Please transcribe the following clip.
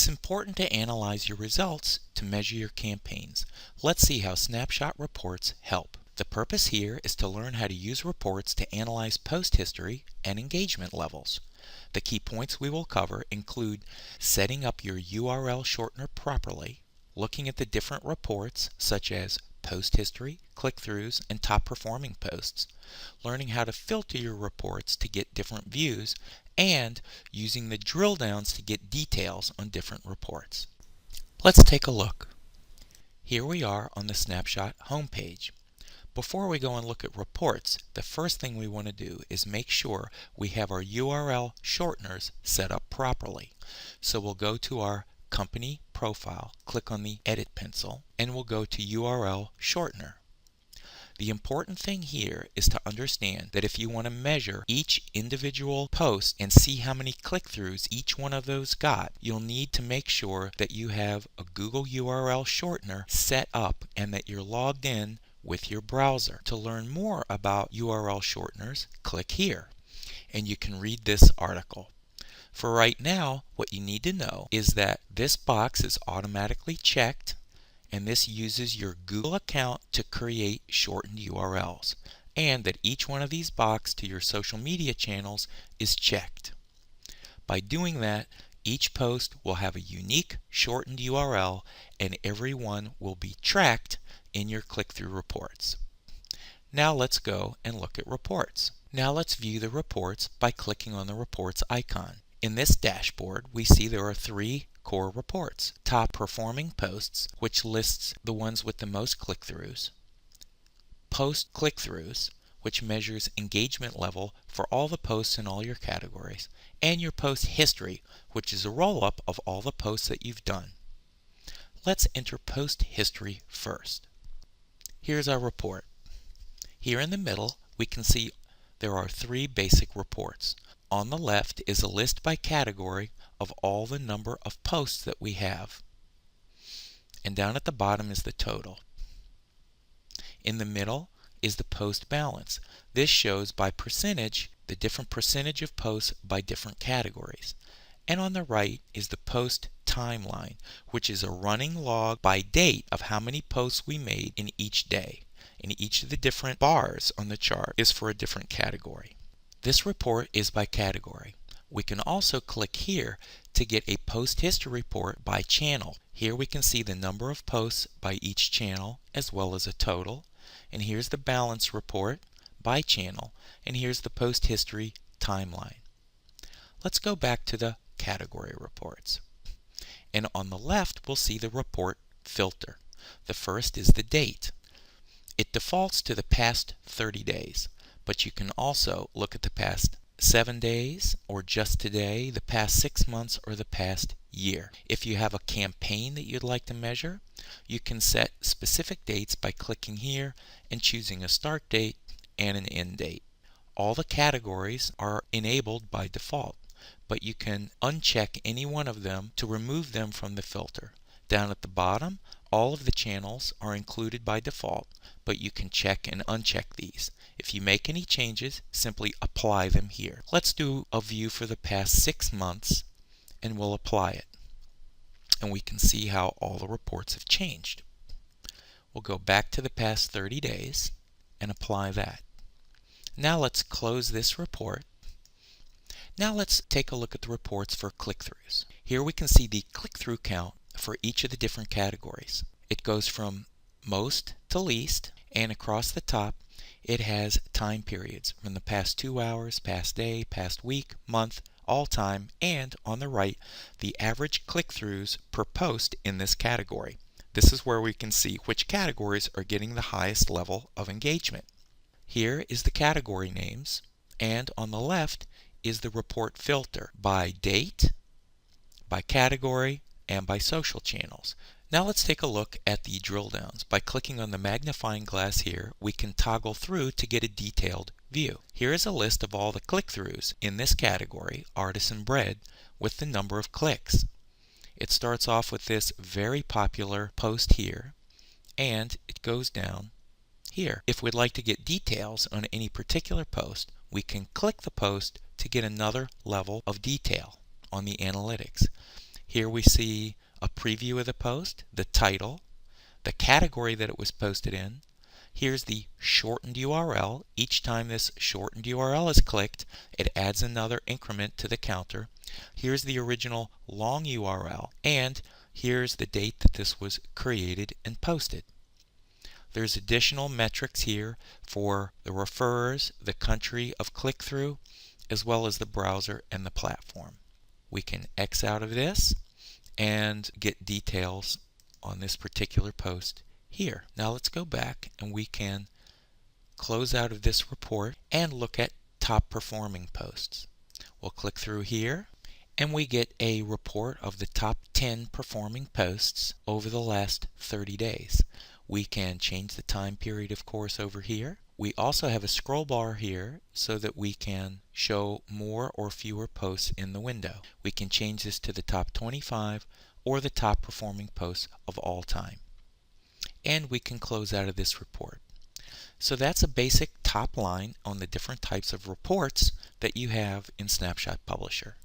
important to analyze your results to measure your campaigns. Let's see how Snapshot reports help. The purpose here is to learn how to use reports to analyze post history and engagement levels. The key points we will cover include setting up your URL shortener properly, looking at the different reports such as post history, click-throughs, and top performing posts, learning how to filter your reports to get different views, and using the drill downs to get details on different reports. Let's take a look. Here we are on the Snapshot homepage. Before we go and look at reports, the first thing we want to do is make sure we have our URL shorteners set up properly. So we'll go to our company profile, click on the edit pencil, and we'll go to URL shortener. The important thing here is to understand that if you want to measure each individual post and see how many click-throughs each one of those got, you'll need to make sure that you have a Google URL shortener set up and that you're logged in with your browser. To learn more about URL shorteners, click here, and you can read this article. For right now, what you need to know is that this box is automatically checked, and this uses your Google account to create shortened URLs, and that each one of these boxes to your social media channels is checked. By doing that, each post will have a unique shortened URL, and every one will be tracked in your click-through reports. Now let's go and look at reports. Now let's view the reports by clicking on the reports icon. In this dashboard, we see there are three core reports. Top performing posts, which lists the ones with the most click-throughs. Post click-throughs, which measures engagement level for all the posts in all your categories. And your post history, which is a roll-up of all the posts that you've done. Let's enter post history first. Here's our report. Here in the middle, we can see there are three basic reports. On the left is a list by category of all the number of posts that we have. And down at the bottom is the total. In the middle is the post balance. This shows by percentage the different percentage of posts by different categories. And on the right is the post timeline, which is a running log by date of how many posts we made in each day. And each of the different bars on the chart is for a different category. This report is by category. We can also click here to get a post history report by channel. Here we can see the number of posts by each channel as well as a total. And here's the balance report by channel. And here's the post history timeline. Let's go back to the category reports. And on the left we'll see the report filter. The first is the date. It defaults to the past 30 days, but you can also look at the past 7 days or just today, the past 6 months, or the past year. If you have a campaign that you'd like to measure, you can set specific dates by clicking here and choosing a start date and an end date. All the categories are enabled by default, but you can uncheck any one of them to remove them from the filter. Down at the bottom, all of the channels are included by default, but you can check and uncheck these. If you make any changes, simply apply them here. Let's do a view for the past 6 months and we'll apply it. And we can see how all the reports have changed. We'll go back to the past 30 days and apply that. Now let's close this report. Now let's take a look at the reports for click-throughs. Here we can see the click-through count for each of the different categories. It goes from most to least, and across the top it has time periods from the past 2 hours, past day, past week, month, all time, and on the right the average click-throughs per post in this category. This is where we can see which categories are getting the highest level of engagement. Here is the category names, and on the left is the report filter by date, by category, and by social channels. Now let's take a look at the drill downs. By clicking on the magnifying glass here, we can toggle through to get a detailed view. Here is a list of all the click-throughs in this category, artisan bread, with the number of clicks. It starts off with this very popular post here, and it goes down here. If we'd like to get details on any particular post, we can click the post to get another level of detail on the analytics. Here we see a preview of the post, the title, the category that it was posted in. Here's the shortened URL. Each time this shortened URL is clicked, it adds another increment to the counter. Here's the original long URL, and here's the date that this was created and posted. There's additional metrics here for the referrers, the country of click-through, as well as the browser and the platform. We can X out of this and get details on this particular post here. Now let's go back and we can close out of this report and look at top performing posts. We'll click through here and we get a report of the top 10 performing posts over the last 30 days. We can change the time period, of course, over here. We also have a scroll bar here so that we can show more or fewer posts in the window. We can change this to the top 25 or the top performing posts of all time. And we can close out of this report. So that's a basic top line on the different types of reports that you have in Snapshot Publisher.